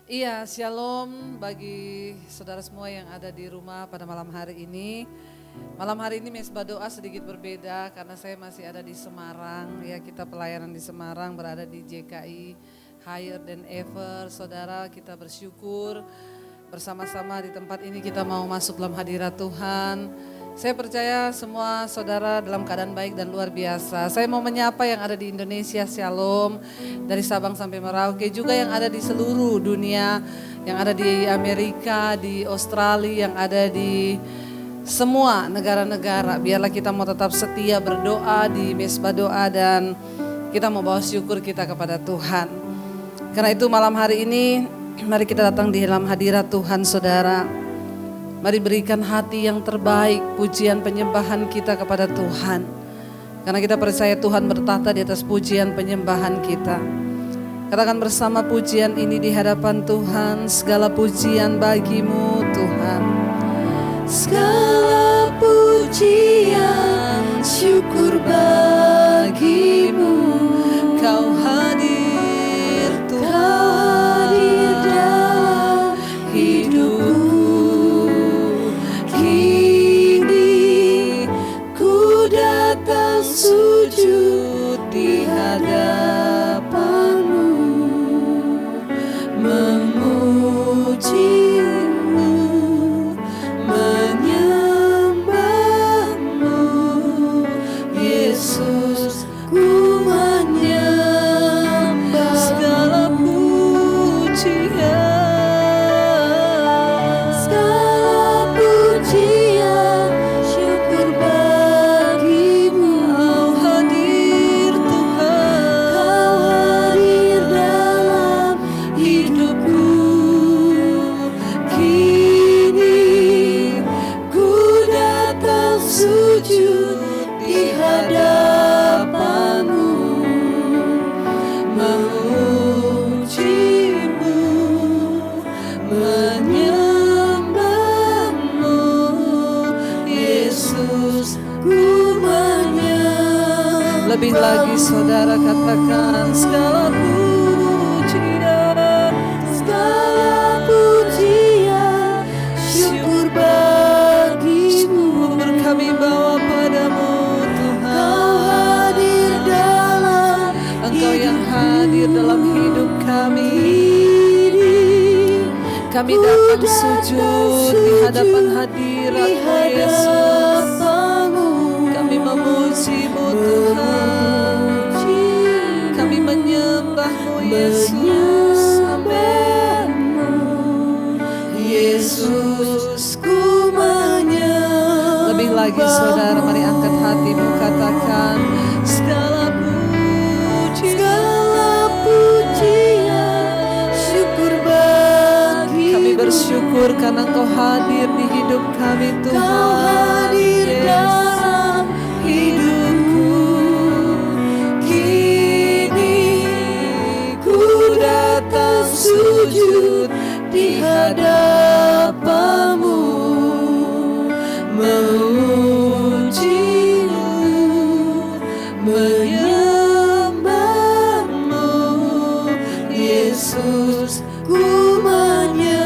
Iya, shalom bagi saudara semua yang ada di rumah pada malam hari ini. Malam hari ini mesbah doa sedikit berbeda karena saya masih ada di Semarang. Ya, kita pelayanan di Semarang, berada di JKI Higher Than Ever. Saudara, kita bersyukur bersama-sama di tempat ini kita mau masuk dalam hadirat Tuhan. Saya percaya semua saudara dalam keadaan baik dan luar biasa. Saya mau menyapa yang ada di Indonesia, shalom. Dari Sabang sampai Merauke, juga yang ada di seluruh dunia. Yang ada di Amerika, di Australia, yang ada di semua negara-negara. Biarlah kita mau tetap setia berdoa di mesbah doa dan kita mau bawa syukur kita kepada Tuhan. Karena itu malam hari ini, mari kita datang di dalam hadirat Tuhan saudara. Mari berikan hati yang terbaik, pujian penyembahan kita kepada Tuhan. Karena kita percaya Tuhan bertahta di atas pujian penyembahan kita. Katakan bersama pujian ini di hadapan Tuhan, segala pujian bagimu Tuhan. Segala pujian, syukur bagimu. Kau hadir Tuhan, Kau hadir dalam hidupku. Sujud di hadapanmu, memujimu, menyembahmu, Yesus, ku menyembah segala pujian, segala pujian, syukur bagimu. Sujud di hadapanmu, memujimu, menyembahmu, Yesus, ku menyembah. Lebih lagi saudara katakan segala pujian, segala pujian, syukur bagimu. Kami bawa padamu Tuhan. Kau hadir dalam Engkau yang hadir dalam hidup kami. Kami datang sujud di hadapan hadirat-Mu Yesus. Kami memuji-Mu Tuhan. Kami menyembah-Mu Yesus. Amin. Yesus, ku menyembah. Lebih lagi saudara, mari angkat hatimu, katakan segala pujian, syukur bagi. Kami bersyukur karena Engkau hadir di hidup kami Tuhan. Kau hadir dalam hidupku. Kini ku datang sujud di hadapanmu, memujimu, menyembahmu, Yesus, ku menyembahmu.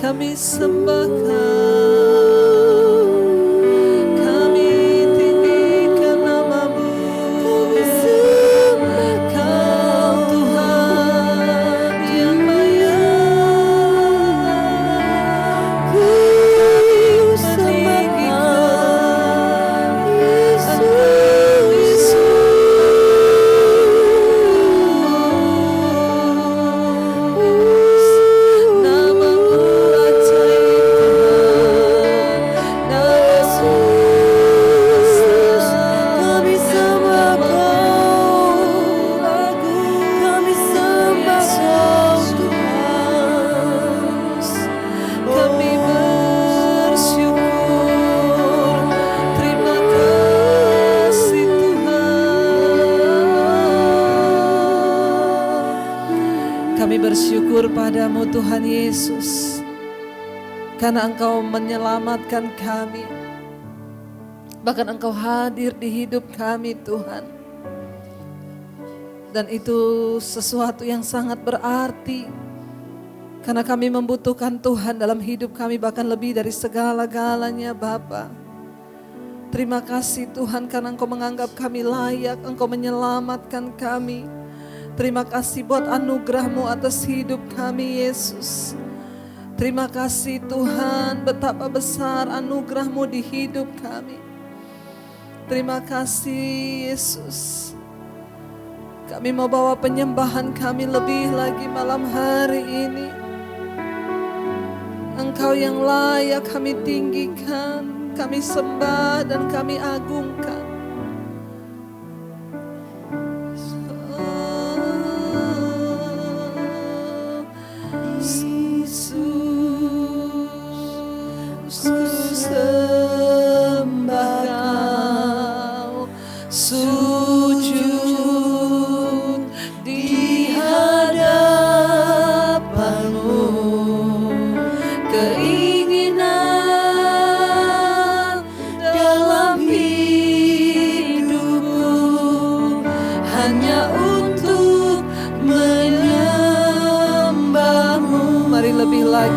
Kami sembahkan, kami tinggikan nama-Mu. Kami sembah Kau Tuhan yang bersyukur padamu Tuhan Yesus, karena Engkau menyelamatkan kami, bahkan Engkau hadir di hidup kami Tuhan. Dan itu sesuatu yang sangat berarti. Karena kami membutuhkan Tuhan dalam hidup kami bahkan lebih dari segala-galanya Bapa. Terima kasih Tuhan karena Engkau menganggap kami layak, Engkau menyelamatkan kami. Terima kasih buat anugerah-Mu atas hidup kami Yesus. Terima kasih Tuhan, betapa besar anugerah-Mu di hidup kami. Terima kasih Yesus. Kami mau bawa penyembahan kami lebih lagi malam hari ini. Engkau yang layak kami tinggikan, kami sembah dan kami agungkan.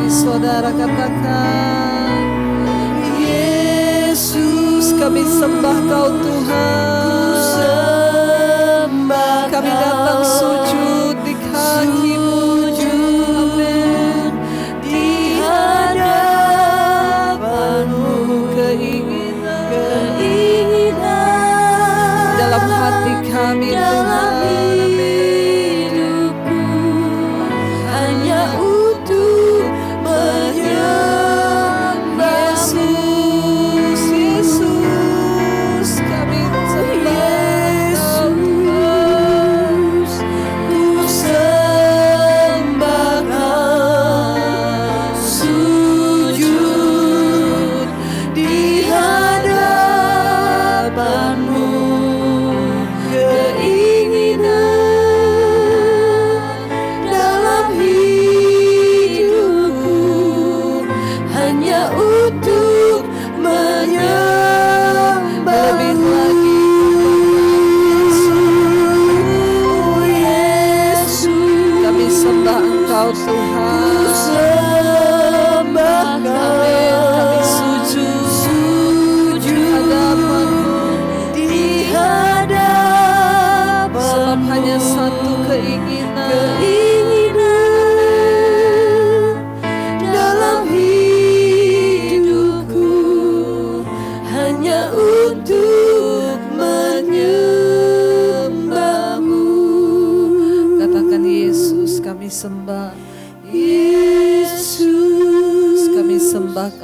Saudara katakan, Yesus kami sembah Kau Tuhan. Kami datang sujud di kaki-Mu. Amin. Di hadapan-Mu keinginan dalam hati kami Tuhan.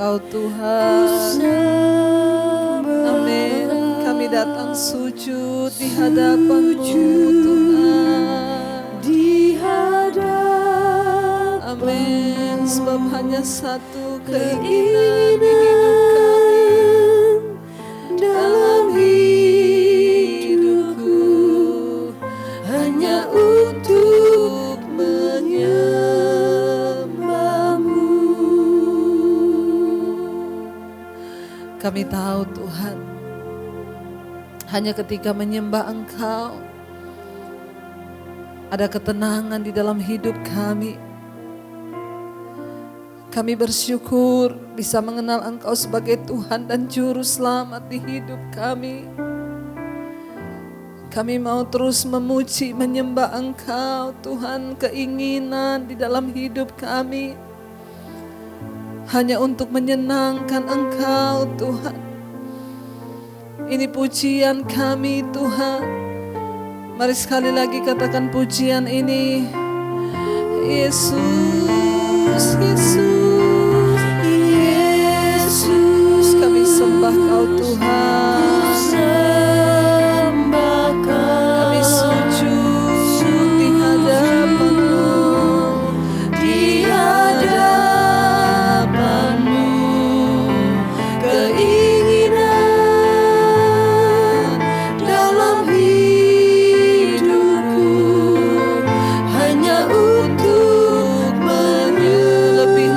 Kau Tuhan. Amin. Kami datang sujud di hadapan-Mu Tuhan. Di hadapan. Amin. Sebab hanya satu keinginan di hidup kami. Dalam hidupku hanya untuk Kami tahu Tuhan, hanya ketika menyembah Engkau, ada ketenangan di dalam hidup kami. Kami bersyukur bisa mengenal Engkau sebagai Tuhan dan Juru Selamat di hidup kami. Kami mau terus memuji, menyembah Engkau, Tuhan, keinginan di dalam hidup kami hanya untuk menyenangkan Engkau Tuhan. Ini pujian kami Tuhan. Mari sekali lagi katakan pujian ini. Yesus, Yesus, Yesus, kami sembah Kau Tuhan. Kami sujud di hadapan-Mu. Lebih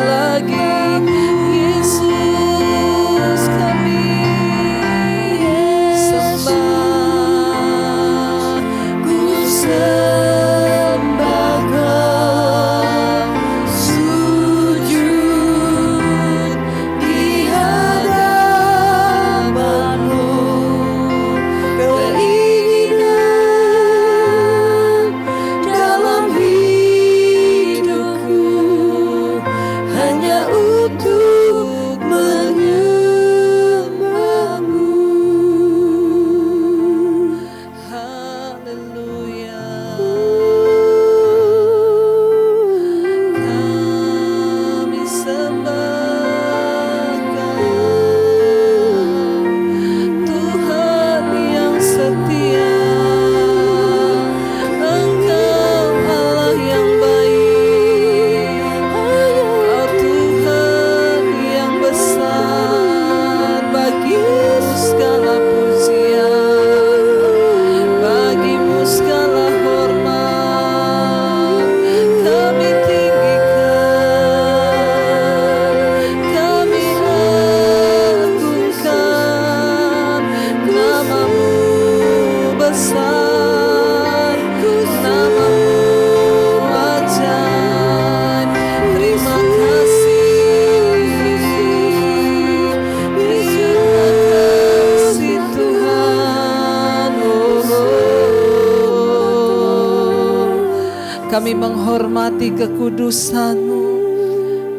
Kami menghormati kekudusan-Mu.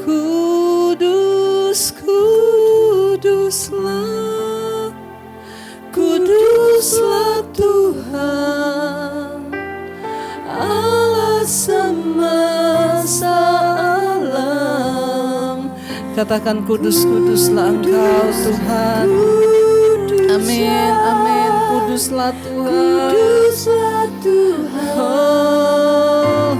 Kudus, kuduslah, kuduslah Tuhan, Allah semesta alam. Katakan kudus, kuduslah Engkau Tuhan. Amin, amin. Kuduslah Tuhan. Kuduslah Tuhan. Oh,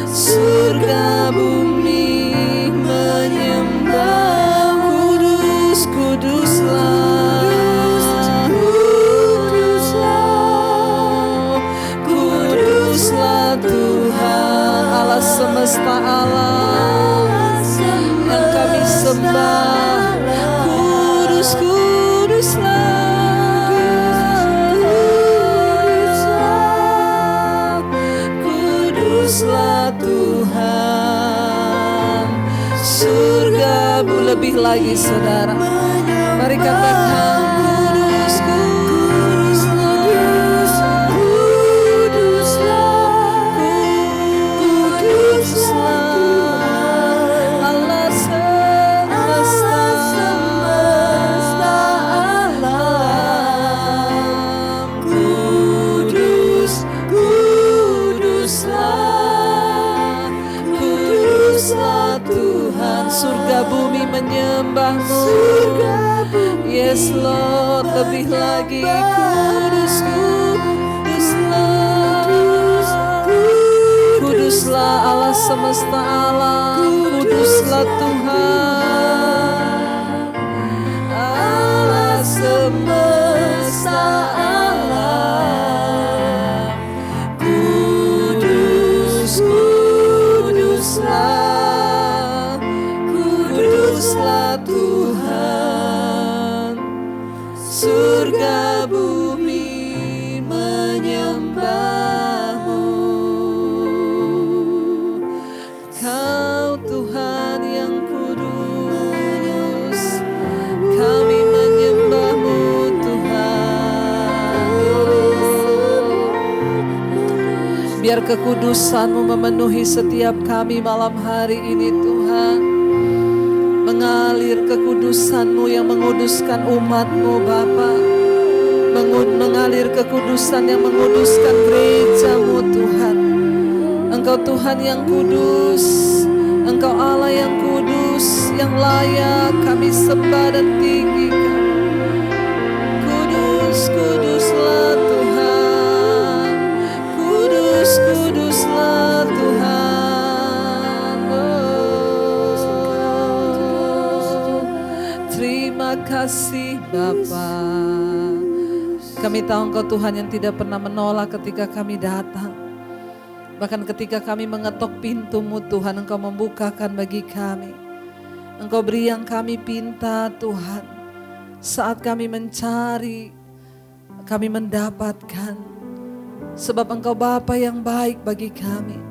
surga bumi menyembah. Kudus, kuduslah. Kuduslah, kuduslah Tuhan, Allah semesta alam yang kami sembah. Kudus, kuduslah. Kuduslah Tuhan, surga lebih lagi saudara. Mari katakan kudus, kuduslah, kuduslah, kuduslah, Allah semesta alam. Kudus, kuduslah, kuduslah Tuhan, surga bumi menyembah-Mu. Yes Lord, lebih lagi kudus, kuduslah, kuduslah Allah semesta alam. Kuduslah Tuhan, Allah semesta alam. Kudus, kuduslah, kuduslah Tuhan, surga bumi menyembah-Mu. Kau Tuhan yang kudus, kami menyembah-Mu Tuhan. Biar kekudusan-Mu memenuhi setiap kami malam hari ini Tuhan. Mengalir kekudusan-Mu yang menguduskan umat-Mu Bapa. Mengalir kekudusan yang menguduskan gereja-Mu Tuhan. Engkau Tuhan yang kudus, Engkau Allah yang kudus, yang layak kami sembah dan tinggikan. Kudus, kuduslah Tuhan, kudus, kuduslah Tuhan. Oh, terima kasih Bapa. Kami tahu Engkau Tuhan yang tidak pernah menolak ketika kami datang. Bahkan ketika kami mengetok pintu-Mu Tuhan, Engkau membukakan bagi kami. Engkau beri yang kami pinta Tuhan. Saat kami mencari, kami mendapatkan. Sebab Engkau Bapa yang baik bagi kami.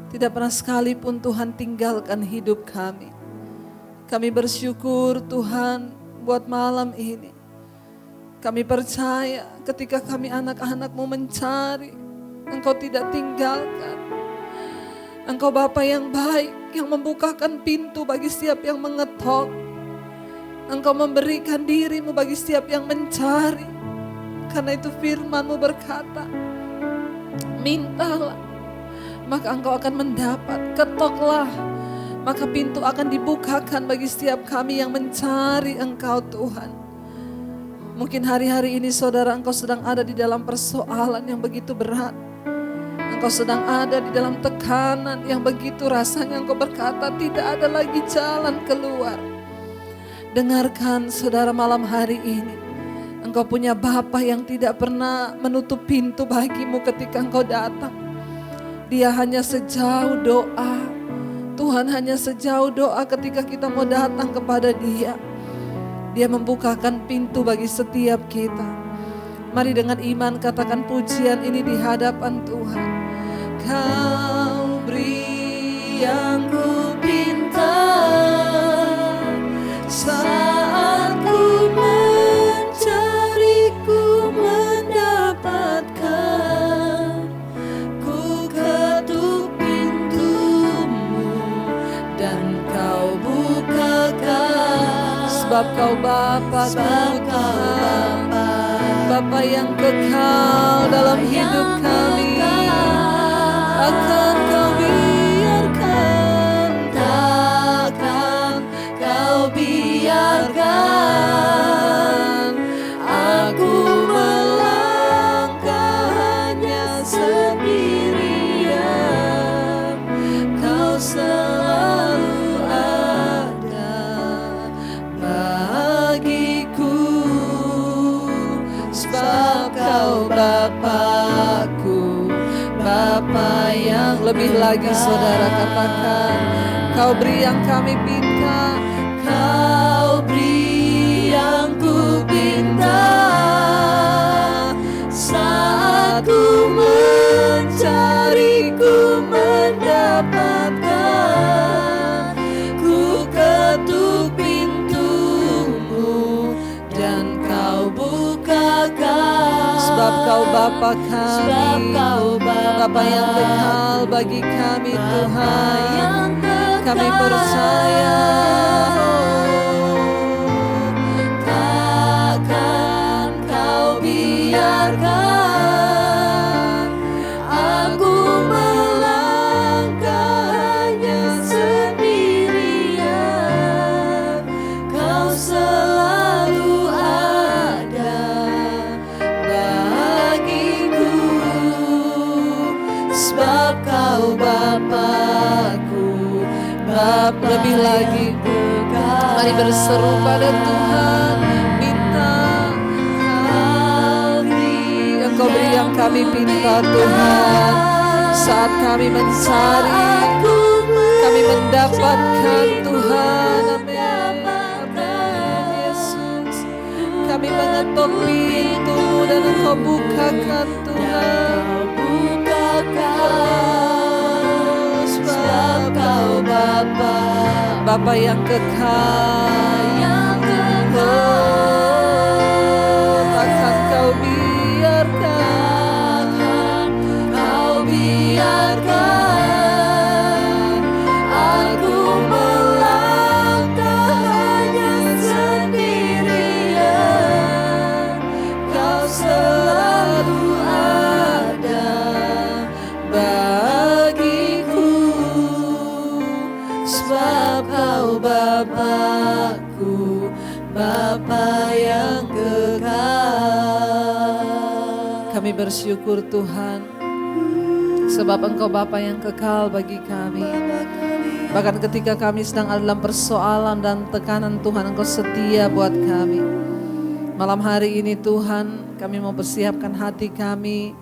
Tidak pernah sekalipun Tuhan tinggalkan hidup kami. Kami bersyukur Tuhan buat malam ini. Kami percaya ketika kami anak-anak-Mu mencari, Engkau tidak tinggalkan. Engkau Bapa yang baik, yang membukakan pintu bagi setiap yang mengetok. Engkau memberikan diri-Mu bagi setiap yang mencari. Karena itu firman-Mu berkata, mintalah, maka engkau akan mendapat. Ketoklah, maka pintu akan dibukakan bagi setiap kami yang mencari Engkau Tuhan. Mungkin hari-hari ini saudara engkau sedang ada di dalam persoalan yang begitu berat. Engkau sedang ada di dalam tekanan yang begitu rasanya engkau berkata tidak ada lagi jalan keluar. Dengarkan saudara malam hari ini. Engkau punya Bapa yang tidak pernah menutup pintu bagimu ketika engkau datang. Dia hanya sejauh doa. Tuhan hanya sejauh doa ketika kita mau datang kepada Dia. Dia membukakan pintu bagi setiap kita. Mari dengan iman katakan pujian ini di hadapan Tuhan. Kau beri yang ku pinta saat ku mencari, ku mendapatkan. Ku ketuk pintu Kau Bapa Tuhan, Bapa yang kekal dalam hidup kami, akan Kau biarkan, takkan Kau biarkan aku melangkah hanya sendirian. Kau selalu ada bagiku, sebab Kau Bapakku, Bapa yang lebih lagi. Saudara katakan, Kau beri yang kami pinta, Kau beri yang ku pinta. Saat ku mencari, ku mendapatkan, ku ketuk pintumu dan Kau bukakan. Sebab Kau Bapa kami, Bapa yang kekal bagi kami Tuhan. Kami percaya takkan Kau biarkan aku melangkah hanya sendirian. Kau selalu ada bagiku, sebab Kau Bapakku, Bapa lebih lagi. Mari berseru pada Tuhan, minta Kau beri yang kami pinta Tuhan. Saat kami mencari, kami mendapatkan Tuhan. Amin, amin Yesus. Kami mengetuk pintu dan Engkau bukakan Tuhan. Sebab Kau Bapa, Bapa yang kekal, takkan Kau biarkan, Kau biarkan aku melangkah hanya sendirian. Kau selalu ada bagiku, sebab Kau Bapakku, Bapa yang kekal. Kami bersyukur Tuhan, sebab Engkau Bapa yang kekal bagi kami. Bahkan ketika kami sedang ada dalam persoalan dan tekanan, Tuhan Engkau setia buat kami. Malam hari ini Tuhan, kami mau persiapkan hati kami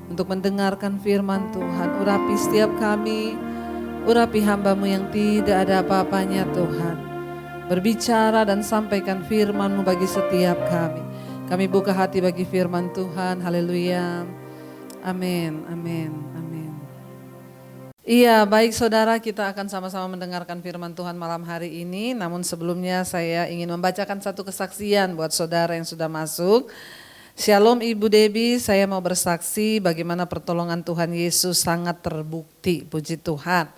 untuk mendengarkan firman Tuhan. Urapi setiap kami, urapi hamba-Mu yang tidak ada apa-apanya Tuhan. Berbicara dan sampaikan firman-Mu bagi setiap kami. Kami buka hati bagi firman Tuhan. Haleluya. Amin, amin, amin. Iya, baik saudara, kita akan sama-sama mendengarkan firman Tuhan malam hari ini. Namun sebelumnya saya ingin membacakan satu kesaksian buat saudara yang sudah masuk. Shalom Ibu Debbie, saya mau bersaksi bagaimana pertolongan Tuhan Yesus sangat terbukti, puji Tuhan.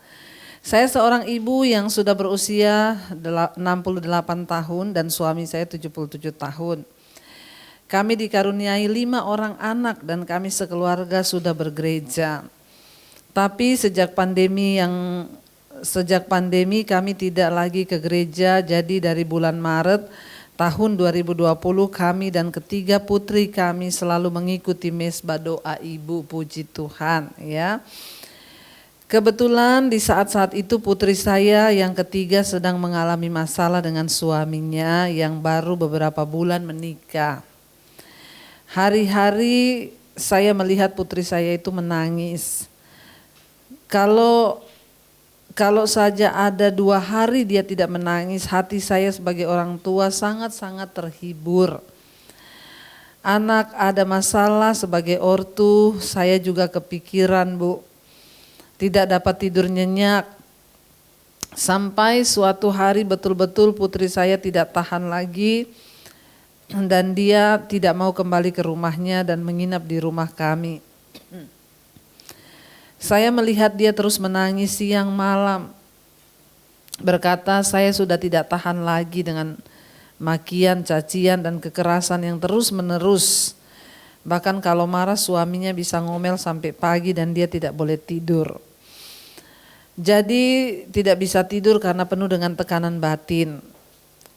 Saya seorang ibu yang sudah berusia 68 tahun dan suami saya 77 tahun. Kami dikaruniai 5 orang anak dan kami sekeluarga sudah bergereja. Tapi sejak pandemi kami tidak lagi ke gereja, jadi dari bulan Maret tahun 2020 kami dan ketiga putri kami selalu mengikuti mesbah doa ibu, puji Tuhan ya. Kebetulan di saat-saat itu putri saya yang ketiga sedang mengalami masalah dengan suaminya yang baru beberapa bulan menikah. Hari-hari saya melihat putri saya itu menangis. Kalau saja ada 2 hari dia tidak menangis, hati saya sebagai orang tua sangat-sangat terhibur. Anak ada masalah sebagai ortu, saya juga kepikiran Bu. Tidak dapat tidur nyenyak. Sampai suatu hari betul-betul putri saya tidak tahan lagi dan dia tidak mau kembali ke rumahnya dan menginap di rumah kami. Saya melihat dia terus menangis siang malam. Berkata, saya sudah tidak tahan lagi dengan makian, cacian, dan kekerasan yang terus menerus. Bahkan kalau marah suaminya bisa ngomel sampai pagi dan dia tidak boleh tidur. Jadi tidak bisa tidur karena penuh dengan tekanan batin.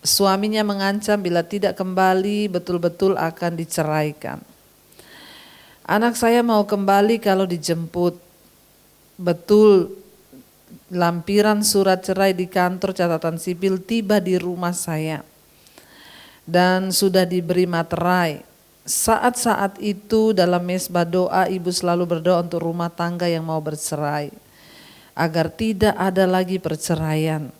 Suaminya mengancam bila tidak kembali betul-betul akan diceraikan. Anak saya mau kembali kalau dijemput. Betul, lampiran surat cerai di kantor catatan sipil tiba di rumah saya. Dan sudah diberi materai. Saat-saat itu dalam mesbah doa ibu selalu berdoa untuk rumah tangga yang mau bercerai. Agar tidak ada lagi perceraian.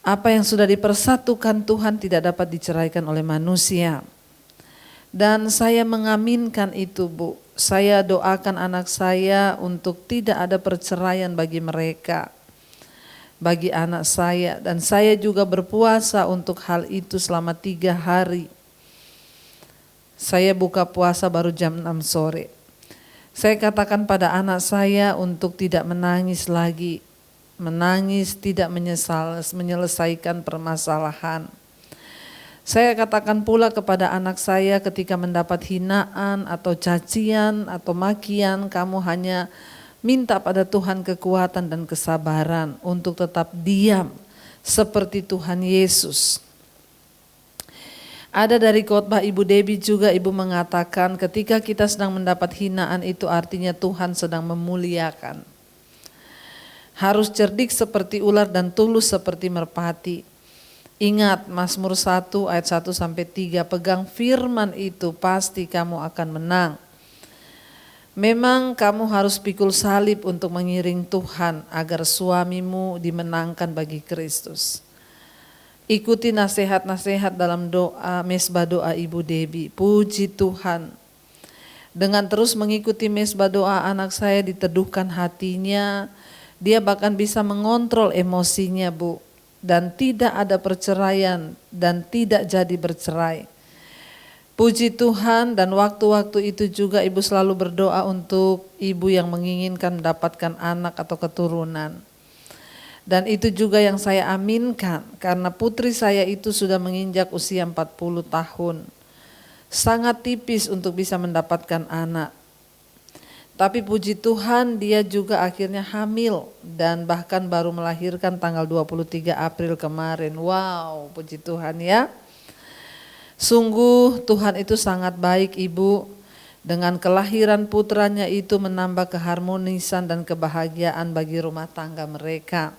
Apa yang sudah dipersatukan Tuhan tidak dapat diceraikan oleh manusia. Dan saya mengaminkan itu, Bu. Saya doakan anak saya untuk tidak ada perceraian bagi mereka, bagi anak saya. Dan saya juga berpuasa untuk hal itu selama 3 hari. Saya buka puasa baru jam 6 sore. Saya katakan pada anak saya untuk tidak menangis lagi. Menangis tidak menyelesaikan permasalahan. Saya katakan pula kepada anak saya ketika mendapat hinaan atau cacian atau makian, kamu hanya minta pada Tuhan kekuatan dan kesabaran untuk tetap diam seperti Tuhan Yesus. Ada dari khotbah Ibu Debbie juga, Ibu mengatakan ketika kita sedang mendapat hinaan itu artinya Tuhan sedang memuliakan. Harus cerdik seperti ular dan tulus seperti merpati. Ingat Mazmur 1 ayat 1-3, pegang firman itu pasti kamu akan menang. Memang kamu harus pikul salib untuk mengiring Tuhan agar suamimu dimenangkan bagi Kristus. Ikuti nasihat-nasihat dalam doa, mesbah doa Ibu Debbie. Puji Tuhan. Dengan terus mengikuti mesbah doa anak saya diteduhkan hatinya, dia bahkan bisa mengontrol emosinya, Bu. Dan tidak ada perceraian dan tidak jadi bercerai. Puji Tuhan, dan waktu-waktu itu juga ibu selalu berdoa untuk ibu yang menginginkan mendapatkan anak atau keturunan. Dan itu juga yang saya aminkan karena putri saya itu sudah menginjak usia 40 tahun. Sangat tipis untuk bisa mendapatkan anak. Tapi puji Tuhan dia juga akhirnya hamil dan bahkan baru melahirkan tanggal 23 April kemarin. Wow, puji Tuhan ya. Sungguh Tuhan itu sangat baik Ibu. Dengan kelahiran putranya itu menambah keharmonisan dan kebahagiaan bagi rumah tangga mereka.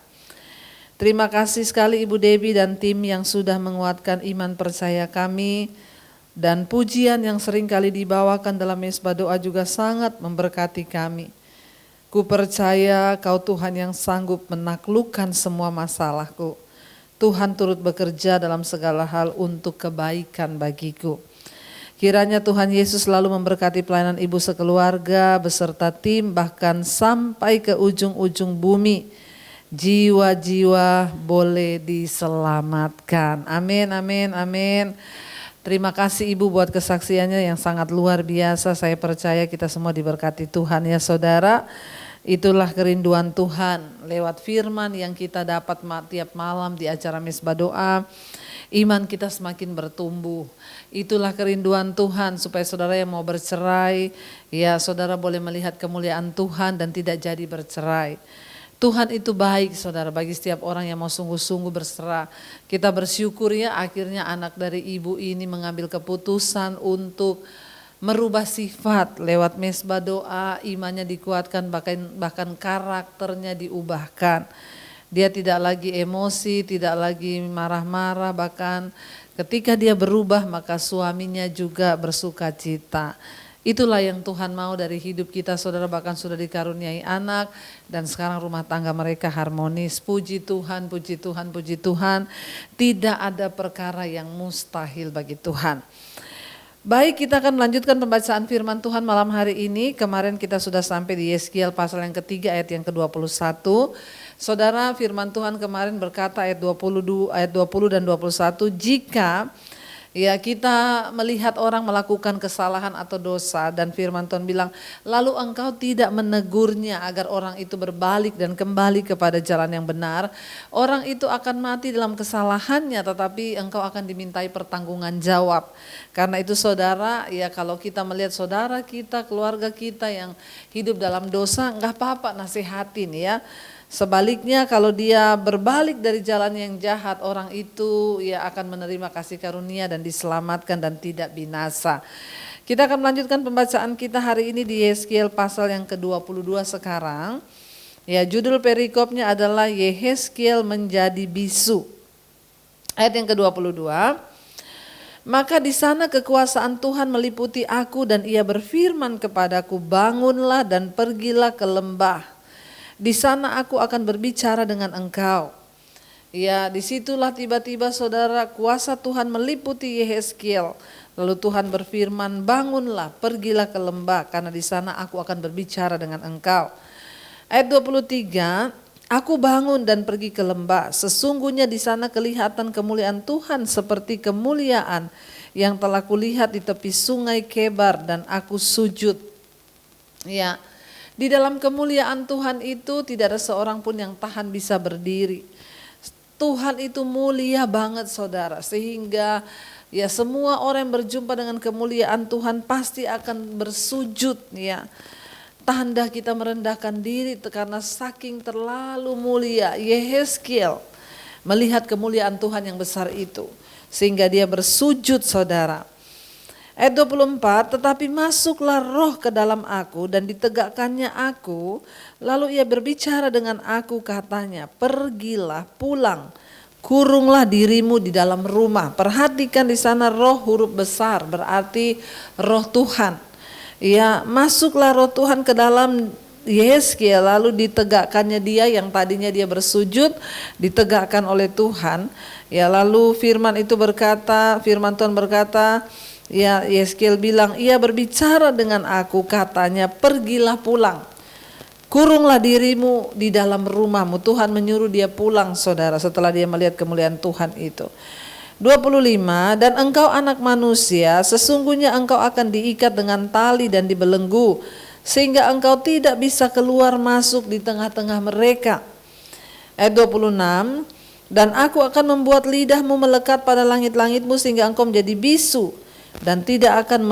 Terima kasih sekali Ibu Debbie dan tim yang sudah menguatkan iman percaya kami. Dan pujian yang sering kali dibawakan dalam mesbah doa juga sangat memberkati kami. Ku percaya Kau Tuhan yang sanggup menaklukkan semua masalahku. Tuhan turut bekerja dalam segala hal untuk kebaikan bagiku. Kiranya Tuhan Yesus selalu memberkati pelayanan ibu sekeluarga beserta tim bahkan sampai ke ujung-ujung bumi. Jiwa-jiwa boleh diselamatkan. Amin, amin, amin. Terima kasih Ibu buat kesaksiannya yang sangat luar biasa. Saya percaya kita semua diberkati Tuhan ya saudara. Itulah kerinduan Tuhan lewat firman yang kita dapat tiap malam di acara mesbah doa. Iman kita semakin bertumbuh. Itulah kerinduan Tuhan supaya saudara yang mau bercerai, ya saudara boleh melihat kemuliaan Tuhan dan tidak jadi bercerai. Tuhan itu baik saudara bagi setiap orang yang mau sungguh-sungguh berserah. Kita bersyukur ya akhirnya anak dari ibu ini mengambil keputusan untuk merubah sifat lewat mesbah doa, imannya dikuatkan bahkan karakternya diubahkan. Dia tidak lagi emosi, tidak lagi marah-marah, bahkan ketika dia berubah maka suaminya juga bersuka cita. Itulah yang Tuhan mau dari hidup kita saudara, bahkan sudah dikaruniai anak dan sekarang rumah tangga mereka harmonis. Puji Tuhan, puji Tuhan, puji Tuhan. Tidak ada perkara yang mustahil bagi Tuhan. Baik, kita akan melanjutkan pembacaan firman Tuhan malam hari ini. Kemarin kita sudah sampai di Yeskiel pasal yang ketiga ayat yang ke-21. Saudara, firman Tuhan kemarin berkata ayat 20 dan 21, jika Ya, kita melihat orang melakukan kesalahan atau dosa dan firman Tuhan bilang, lalu engkau tidak menegurnya agar orang itu berbalik dan kembali kepada jalan yang benar. Orang itu akan mati dalam kesalahannya, tetapi engkau akan dimintai pertanggungan jawab. Karena itu saudara, ya kalau kita melihat saudara kita, keluarga kita yang hidup dalam dosa, enggak apa-apa nasihatin ya. Sebaliknya kalau dia berbalik dari jalan yang jahat, orang itu ya akan menerima kasih karunia dan diselamatkan dan tidak binasa. Kita akan melanjutkan pembacaan kita hari ini di Yehezkiel pasal yang ke-22 sekarang. Ya, judul perikopnya adalah Yehezkiel menjadi bisu. Ayat yang ke-22. Maka di sana kekuasaan Tuhan meliputi aku dan ia berfirman kepadaku, bangunlah dan pergilah ke lembah. Di sana aku akan berbicara dengan engkau. Ya, disitulah tiba-tiba saudara kuasa Tuhan meliputi Yehezkiel. Lalu Tuhan berfirman, bangunlah, pergilah ke lembah, karena di sana aku akan berbicara dengan engkau. Ayat 23, aku bangun dan pergi ke lembah. Sesungguhnya di sana kelihatan kemuliaan Tuhan seperti kemuliaan yang telah kulihat di tepi sungai Kebar, dan aku sujud. Ya. Di dalam kemuliaan Tuhan itu tidak ada seorang pun yang tahan bisa berdiri. Tuhan itu mulia banget saudara, sehingga ya semua orang yang berjumpa dengan kemuliaan Tuhan pasti akan bersujud ya. Tanda kita merendahkan diri karena saking terlalu mulia. Yehezkiel melihat kemuliaan Tuhan yang besar itu sehingga dia bersujud saudara. Ayat 24, tetapi masuklah roh ke dalam aku dan ditegakkannya aku, lalu ia berbicara dengan aku katanya, pergilah pulang, kurunglah dirimu di dalam rumah. Perhatikan di sana roh huruf besar berarti roh Tuhan. Ya, masuklah roh Tuhan ke dalam Yehezkiel, lalu ditegakkannya dia yang tadinya dia bersujud, ditegakkan oleh Tuhan. Ya, lalu firman Tuhan berkata, ya, Yehezkiel bilang, ia berbicara dengan aku katanya, pergilah pulang, kurunglah dirimu di dalam rumahmu. Tuhan menyuruh dia pulang saudara setelah dia melihat kemuliaan Tuhan itu. 25, dan engkau anak manusia, sesungguhnya engkau akan diikat dengan tali dan dibelenggu, sehingga engkau tidak bisa keluar masuk di tengah-tengah mereka. Ayat 26, dan aku akan membuat lidahmu melekat pada langit-langitmu sehingga engkau menjadi bisu, dan tidak akan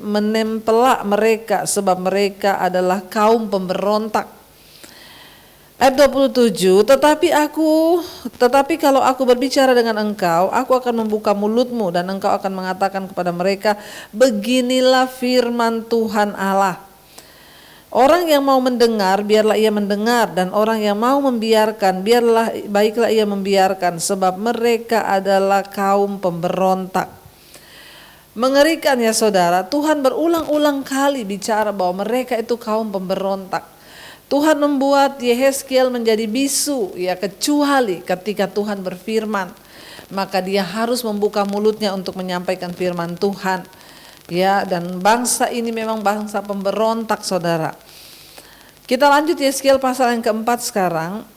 menempelak mereka, sebab mereka adalah kaum pemberontak. Ayat 27, tetapi kalau aku berbicara dengan engkau, aku akan membuka mulutmu dan engkau akan mengatakan kepada mereka, beginilah firman Tuhan Allah. Orang yang mau mendengar, biarlah ia mendengar, dan orang yang mau membiarkan, baiklah ia membiarkan, sebab mereka adalah kaum pemberontak. Mengerikan ya saudara, Tuhan berulang-ulang kali bicara bahwa mereka itu kaum pemberontak. Tuhan membuat Yehezkiel menjadi bisu, ya kecuali ketika Tuhan berfirman, maka dia harus membuka mulutnya untuk menyampaikan firman Tuhan. Ya, dan bangsa ini memang bangsa pemberontak saudara. Kita lanjut Yehezkiel pasal yang keempat sekarang,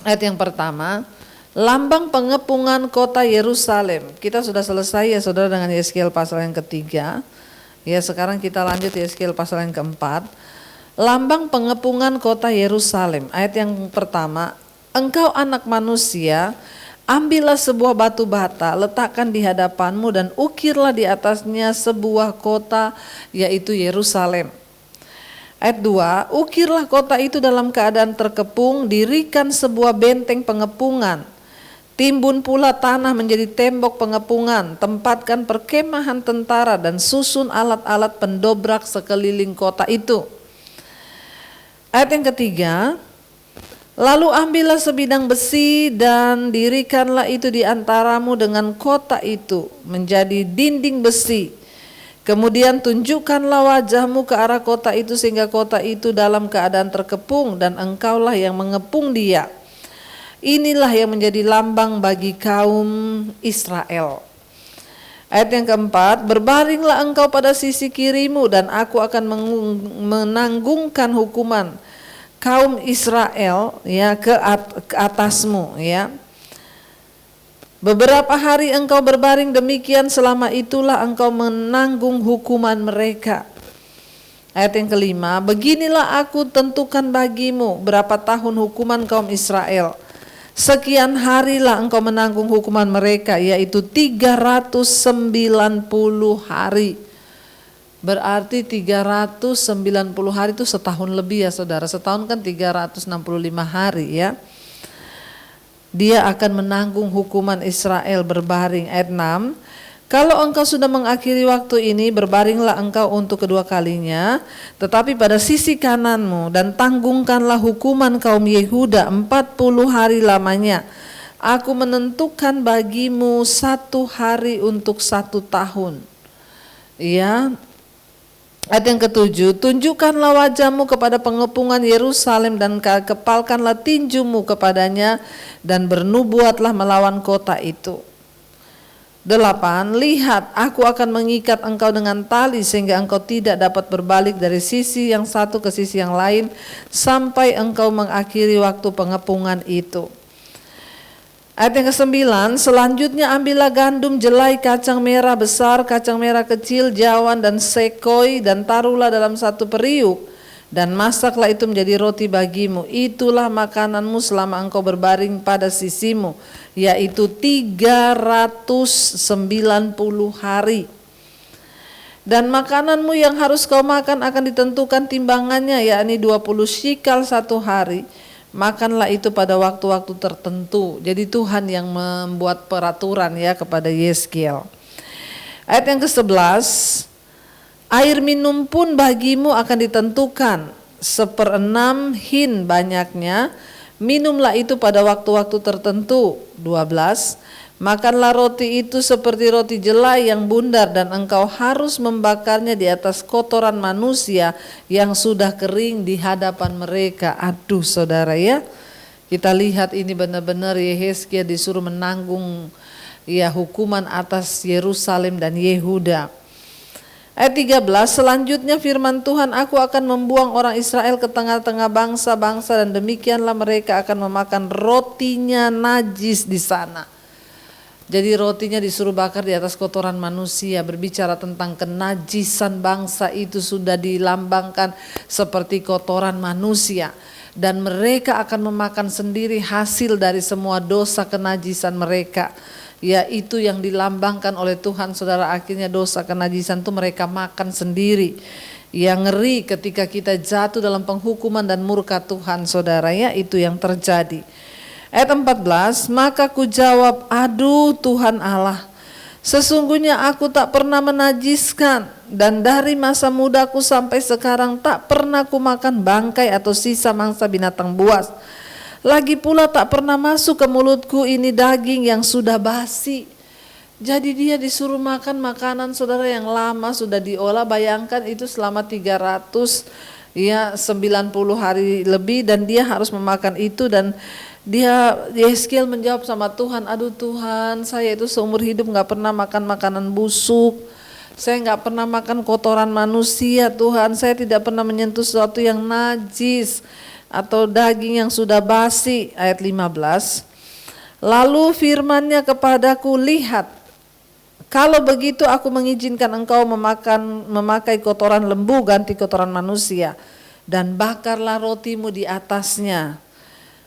ayat yang pertama. Lambang pengepungan kota Yerusalem. Kita sudah selesai ya saudara dengan Yehezkiel pasal yang ketiga. Ya, sekarang kita lanjut Yehezkiel pasal yang keempat. Lambang pengepungan kota Yerusalem. Ayat yang pertama, engkau anak manusia, ambillah sebuah batu bata, letakkan di hadapanmu dan ukirlah di atasnya sebuah kota, yaitu Yerusalem. Ayat 2, ukirlah kota itu dalam keadaan terkepung, dirikan sebuah benteng pengepungan. Timbun pula tanah menjadi tembok pengepungan, tempatkan perkemahan tentara dan susun alat-alat pendobrak sekeliling kota itu. Ayat yang ketiga, lalu ambillah sebidang besi dan dirikanlah itu di antaramu dengan kota itu menjadi dinding besi. Kemudian tunjukkanlah wajahmu ke arah kota itu sehingga kota itu dalam keadaan terkepung dan engkaulah yang mengepung dia. Inilah yang menjadi lambang bagi kaum Israel. Ayat yang keempat, berbaringlah engkau pada sisi kirimu dan aku akan menanggungkan hukuman kaum Israel ya ke atasmu ya. Beberapa hari engkau berbaring demikian, selama itulah engkau menanggung hukuman mereka. Ayat yang kelima, beginilah aku tentukan bagimu berapa tahun hukuman kaum Israel. Sekian harilah engkau menanggung hukuman mereka, yaitu 390 hari. Berarti 390 hari itu setahun lebih ya saudara. Setahun kan 365 hari ya. Dia akan menanggung hukuman Israel berbaring. Ayat 6, kalau engkau sudah mengakhiri waktu ini, berbaringlah engkau untuk kedua kalinya, tetapi pada sisi kananmu, dan tanggungkanlah hukuman kaum Yehuda 40 hari lamanya. Aku menentukan bagimu 1 hari untuk 1 tahun. Ya. Ayat yang ketujuh, tunjukkanlah wajahmu kepada pengepungan Yerusalem dan kepalkanlah tinjumu kepadanya dan bernubuatlah melawan kota itu. 8, lihat aku akan mengikat engkau dengan tali sehingga engkau tidak dapat berbalik dari sisi yang satu ke sisi yang lain sampai engkau mengakhiri waktu pengepungan itu. Ayat yang ke-9, selanjutnya ambillah gandum, jelai, kacang merah besar, kacang merah kecil, jawan dan sekoi, dan taruhlah dalam 1 periuk, dan masaklah itu menjadi roti bagimu. Itulah makananmu selama engkau berbaring pada sisimu, yaitu 390 hari. Dan makananmu yang harus kau makan akan ditentukan timbangannya, yakni 20 shikal 1 hari. Makanlah itu pada waktu-waktu tertentu. Jadi Tuhan yang membuat peraturan ya kepada Yeskiel. Ayat yang ke-11, air minum pun bagimu akan ditentukan 1/6 hin banyaknya. Minumlah itu pada waktu-waktu tertentu. 12, makanlah roti itu seperti roti jelai yang bundar, dan engkau harus membakarnya di atas kotoran manusia yang sudah kering di hadapan mereka. Aduh saudara ya, kita lihat ini benar-benar Yehezkiel disuruh menanggung ya hukuman atas Yerusalem dan Yehuda. Ayat 13, selanjutnya firman Tuhan, aku akan membuang orang Israel ke tengah-tengah bangsa-bangsa, dan demikianlah mereka akan memakan rotinya najis di sana. Jadi rotinya disuruh bakar di atas kotoran manusia, berbicara tentang kenajisan bangsa itu sudah dilambangkan seperti kotoran manusia. Dan mereka akan memakan sendiri hasil dari semua dosa kenajisan mereka. Yaitu yang dilambangkan oleh Tuhan saudara, akhirnya dosa kenajisan itu mereka makan sendiri. Yang ngeri ketika kita jatuh dalam penghukuman dan murka Tuhan saudara ya, itu yang terjadi. Ayat 14, maka ku jawab, aduh Tuhan Allah, sesungguhnya aku tak pernah menajiskan, dan dari masa mudaku sampai sekarang tak pernah ku makan bangkai atau sisa mangsa binatang buas. Lagi pula tak pernah masuk ke mulutku ini daging yang sudah basi. Jadi dia disuruh makan makanan saudara yang lama sudah diolah, bayangkan itu selama 390 hari lebih, dan dia harus memakan itu. Dan Yehezkiel menjawab sama Tuhan, aduh Tuhan, saya itu seumur hidup gak pernah makan makanan busuk, saya gak pernah makan kotoran manusia Tuhan, saya tidak pernah menyentuh sesuatu yang najis atau daging yang sudah basi. Ayat 15, lalu firman-Nya kepadaku, lihat, kalau begitu aku mengizinkan engkau memakai kotoran lembu ganti kotoran manusia, dan bakarlah rotimu di atasnya.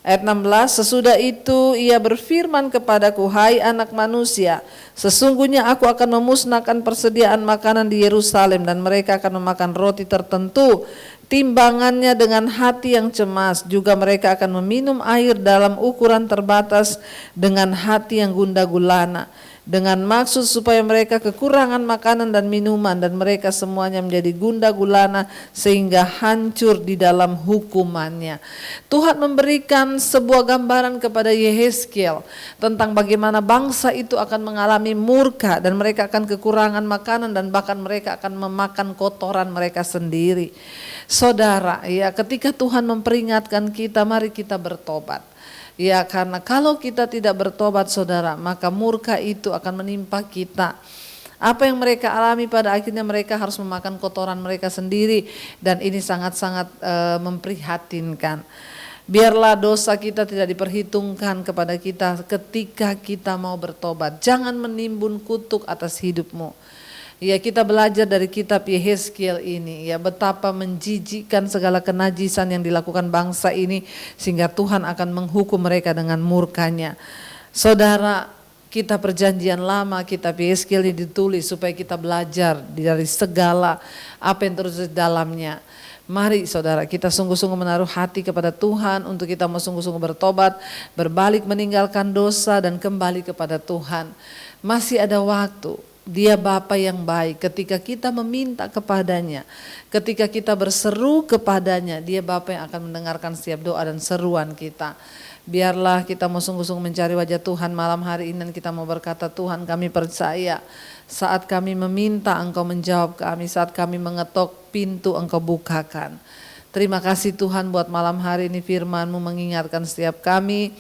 Ayat 16, sesudah itu ia berfirman kepadaku, hai anak manusia, sesungguhnya aku akan memusnahkan persediaan makanan di Yerusalem, dan mereka akan memakan roti tertentu timbangannya dengan hati yang cemas. Juga mereka akan meminum air dalam ukuran terbatas dengan hati yang gundah gulana, dengan maksud supaya mereka kekurangan makanan dan minuman, dan mereka semuanya menjadi gundah gulana sehingga hancur di dalam hukumannya. Tuhan memberikan sebuah gambaran kepada Yehezkiel tentang bagaimana bangsa itu akan mengalami murka, dan mereka akan kekurangan makanan, dan bahkan mereka akan memakan kotoran mereka sendiri. Saudara, ya, ketika Tuhan memperingatkan kita, mari kita bertobat. Ya, karena kalau kita tidak bertobat saudara, maka murka itu akan menimpa kita. Apa yang mereka alami pada akhirnya mereka harus memakan kotoran mereka sendiri, dan ini sangat-sangat memprihatinkan. Biarlah dosa kita tidak diperhitungkan kepada kita ketika kita mau bertobat. Jangan menimbun kutuk atas hidupmu. Ya, kita belajar dari kitab Yehezkiel ini, ya, betapa menjijikkan segala kenajisan yang dilakukan bangsa ini sehingga Tuhan akan menghukum mereka dengan murkanya. Saudara, kitab Perjanjian Lama, kitab Yehezkiel ini ditulis supaya kita belajar dari segala apa yang terjadi di dalamnya. Mari saudara, kita sungguh-sungguh menaruh hati kepada Tuhan untuk kita mau sungguh-sungguh bertobat, berbalik meninggalkan dosa dan kembali kepada Tuhan. Masih ada waktu. Dia Bapa yang baik. Ketika kita meminta kepadanya, ketika kita berseru kepadanya, Dia Bapa yang akan mendengarkan setiap doa dan seruan kita. Biarlah kita mau sungguh-sungguh mencari wajah Tuhan malam hari ini dan kita mau berkata, Tuhan, kami percaya saat kami meminta Engkau menjawab kami, saat kami mengetok pintu Engkau bukakan. Terima kasih Tuhan buat malam hari ini firman-Mu mengingatkan setiap kami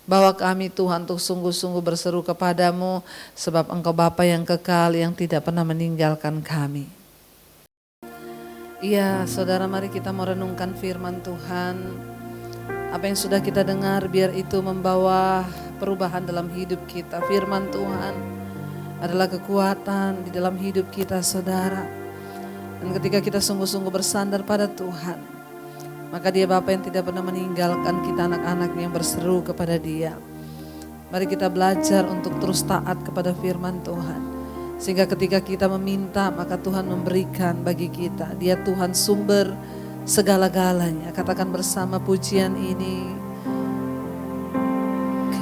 bahwa kami Tuhan untuk sungguh-sungguh berseru kepadamu sebab Engkau Bapa yang kekal yang tidak pernah meninggalkan kami. Iya saudara, mari kita mau renungkan firman Tuhan. Apa yang sudah kita dengar biar itu membawa perubahan dalam hidup kita. Firman Tuhan adalah kekuatan di dalam hidup kita saudara. Dan ketika kita sungguh-sungguh bersandar pada Tuhan, maka Dia Bapa yang tidak pernah meninggalkan kita anak-anaknya yang berseru kepada Dia. Mari kita belajar untuk terus taat kepada firman Tuhan. Sehingga ketika kita meminta maka Tuhan memberikan bagi kita. Dia Tuhan sumber segala-galanya. Katakan bersama pujian ini.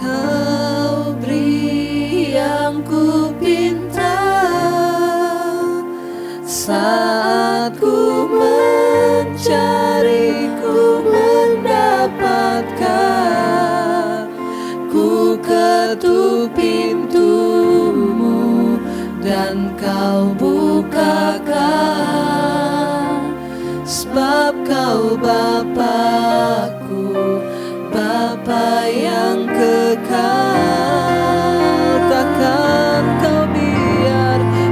Kau beri yang ku pinta saat ku mencari, ku mendapatkan. Ku ketuk pintumu dan Kau bukakan. Sebab Kau Bapa-Ku, Bapa yang kekal. Takkan Kau biarkan,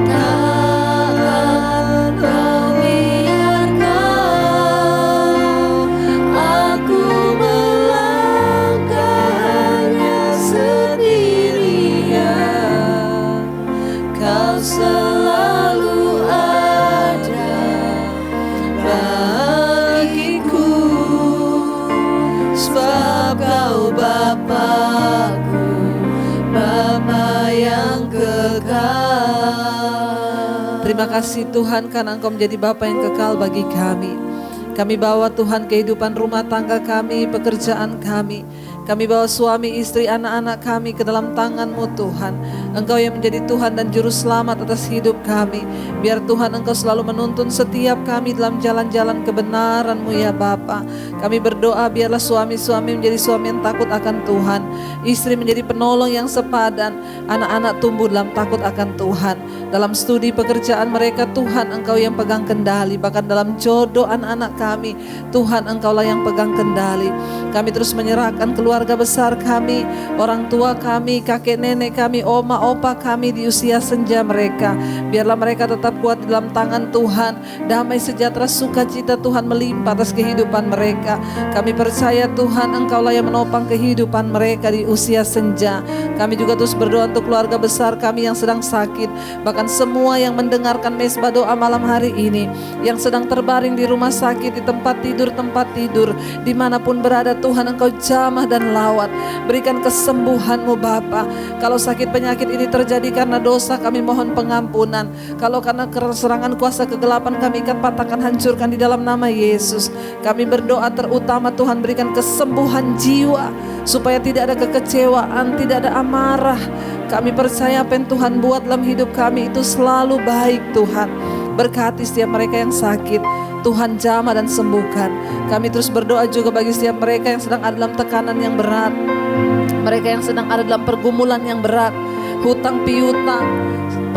aku melangkah hanya sendirian. Kau selalu ada bagiku, sebab Kau Bapa-Ku, Bapa yang kekal. Terima kasih Tuhan karena Engkau menjadi Bapa yang kekal bagi kami. Kami bawa Tuhan kehidupan rumah tangga kami, pekerjaan kami. Kami bawa suami, istri, anak-anak kami ke dalam tangan-Mu Tuhan. Engkau yang menjadi Tuhan dan Juru Selamat atas hidup kami. Biar Tuhan Engkau selalu menuntun setiap kami dalam jalan-jalan kebenaran-Mu ya Bapa. Kami berdoa biarlah suami-suami menjadi suami yang takut akan Tuhan. Istri menjadi penolong yang sepadan. Anak-anak tumbuh dalam takut akan Tuhan. Dalam studi pekerjaan mereka Tuhan Engkau yang pegang kendali. Bahkan dalam jodoh anak-anak kami Tuhan Engkaulah yang pegang kendali. Kami terus menyerahkan keluarga besar kami, orang tua kami, kakek nenek kami, oma opa kami di usia senja mereka. Biarlah mereka tetap kuat di dalam tangan Tuhan. Damai sejahtera sukacita Tuhan melimpah atas kehidupan mereka. Kami percaya Tuhan Engkaulah yang menopang kehidupan mereka di usia senja. Kami juga terus berdoa untuk keluarga besar kami yang sedang sakit. Bahkan semua yang mendengarkan mesbah doa malam hari ini, yang sedang terbaring di rumah sakit, di tempat tidur, dimanapun berada Tuhan Engkau jamah dan lawat. Berikan kesembuhan-Mu Bapa. Kalau sakit penyakit ini terjadi karena dosa, kami mohon pengampunan. Kalau karena serangan kuasa kegelapan, kami ikat, patahkan, hancurkan di dalam nama Yesus. Kami berdoa terutama Tuhan berikan kesembuhan jiwa, supaya tidak ada kekecewaan, tidak ada amarah. Kami percaya apa yang Tuhan buat dalam hidup kami itu selalu baik Tuhan. Berkati setiap mereka yang sakit, Tuhan jamah dan sembuhkan. Kami terus berdoa juga bagi setiap mereka yang sedang ada dalam tekanan yang berat, mereka yang sedang ada dalam pergumulan yang berat, hutang piutang,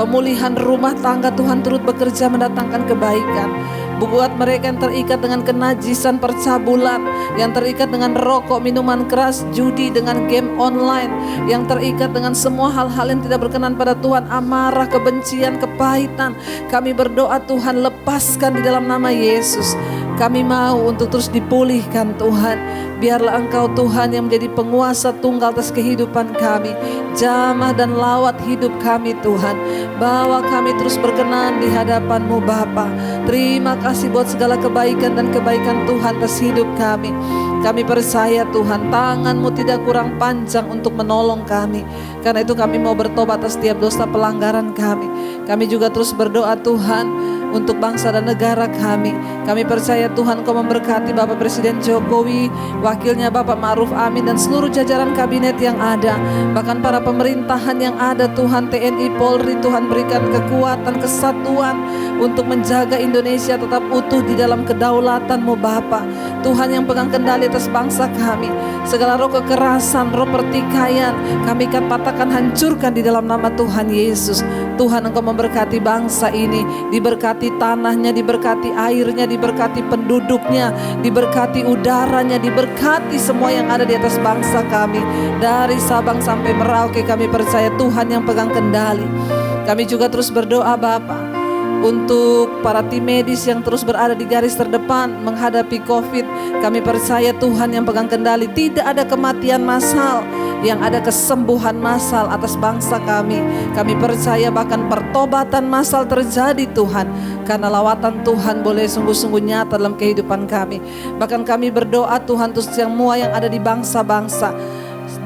pemulihan rumah tangga. Tuhan turut bekerja mendatangkan kebaikan. Buat mereka yang terikat dengan kenajisan percabulan, yang terikat dengan rokok, minuman keras, judi, dengan game online, yang terikat dengan semua hal-hal yang tidak berkenan pada Tuhan, amarah, kebencian, kepahitan, kami berdoa Tuhan lepaskan di dalam nama Yesus. Kami mau untuk terus dipulihkan Tuhan. Biarlah Engkau Tuhan yang menjadi penguasa tunggal atas kehidupan kami. Jamah dan lawat hidup kami Tuhan. Bawa kami terus berkenan di hadapan-Mu Bapa. Terima kasih buat segala kebaikan dan kebaikan Tuhan atas hidup kami. Kami percaya Tuhan, tangan-Mu tidak kurang panjang untuk menolong kami. Karena itu kami mau bertobat atas setiap dosa pelanggaran kami. Kami juga terus berdoa Tuhan untuk bangsa dan negara kami. Kami percaya Tuhan Kau memberkati Bapak Presiden Jokowi, wakilnya Bapak Ma'ruf Amin dan seluruh jajaran kabinet yang ada. Bahkan para pemerintahan yang ada Tuhan, TNI, Polri, Tuhan berikan kekuatan, kesatuan untuk menjaga Indonesia tetap utuh di dalam kedaulatan-Mu Bapa. Tuhan yang pegang kendali atas bangsa kami. Segala roh kekerasan, roh pertikaian, kami akan patahkan, hancurkan di dalam nama Tuhan Yesus. Tuhan Engkau memberkati bangsa ini, diberkati tanahnya, diberkati airnya, diberkati penduduknya, diberkati udaranya, diberkati semua yang ada di atas bangsa kami. Dari Sabang sampai Merauke kami percaya Tuhan yang pegang kendali. Kami juga terus berdoa Bapa untuk para tim medis yang terus berada di garis terdepan menghadapi COVID. Kami percaya Tuhan yang pegang kendali. Tidak ada kematian massal, yang ada kesembuhan massal atas bangsa kami. Kami percaya bahkan pertobatan massal terjadi Tuhan, karena lawatan Tuhan boleh sungguh-sungguh nyata dalam kehidupan kami. Bahkan kami berdoa Tuhan untuk semua yang ada di bangsa-bangsa,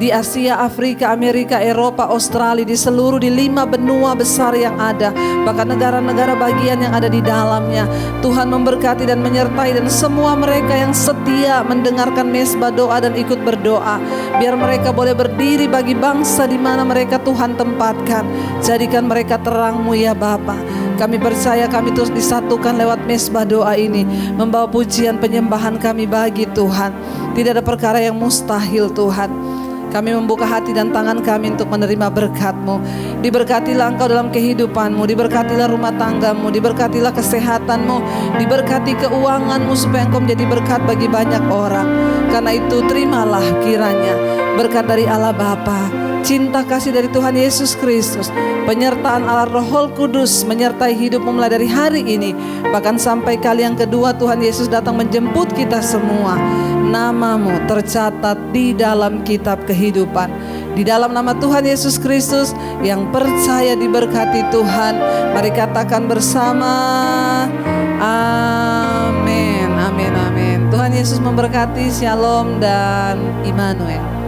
di Asia, Afrika, Amerika, Eropa, Australia, di 5 benua besar yang ada, bahkan negara-negara bagian yang ada di dalamnya. Tuhan memberkati dan menyertai dan semua mereka yang setia mendengarkan mesbah doa dan ikut berdoa. Biar mereka boleh berdiri bagi bangsa di mana mereka Tuhan tempatkan. Jadikan mereka terang-Mu ya Bapa. Kami percaya kami terus disatukan lewat mesbah doa ini, membawa pujian penyembahan kami bagi Tuhan. Tidak ada perkara yang mustahil Tuhan. Kami membuka hati dan tangan kami untuk menerima berkat-Mu. Diberkatilah Engkau dalam kehidupan-Mu, diberkatilah rumah tangga-Mu, diberkatilah kesehatan-Mu, diberkati keuangan-Mu supaya Engkau menjadi berkat bagi banyak orang. Karena itu terimalah kiranya berkat dari Allah Bapa, cinta kasih dari Tuhan Yesus Kristus, penyertaan Allah Roh Kudus menyertai hidupmu mulai dari hari ini, bahkan sampai kali yang kedua Tuhan Yesus datang menjemput kita semua. Nama-Mu tercatat di dalam kitab kehidupan. Di dalam nama Tuhan Yesus Kristus, yang percaya diberkati Tuhan, mari katakan bersama, amin, amin, amin. Tuhan Yesus memberkati. Shalom dan Immanuel.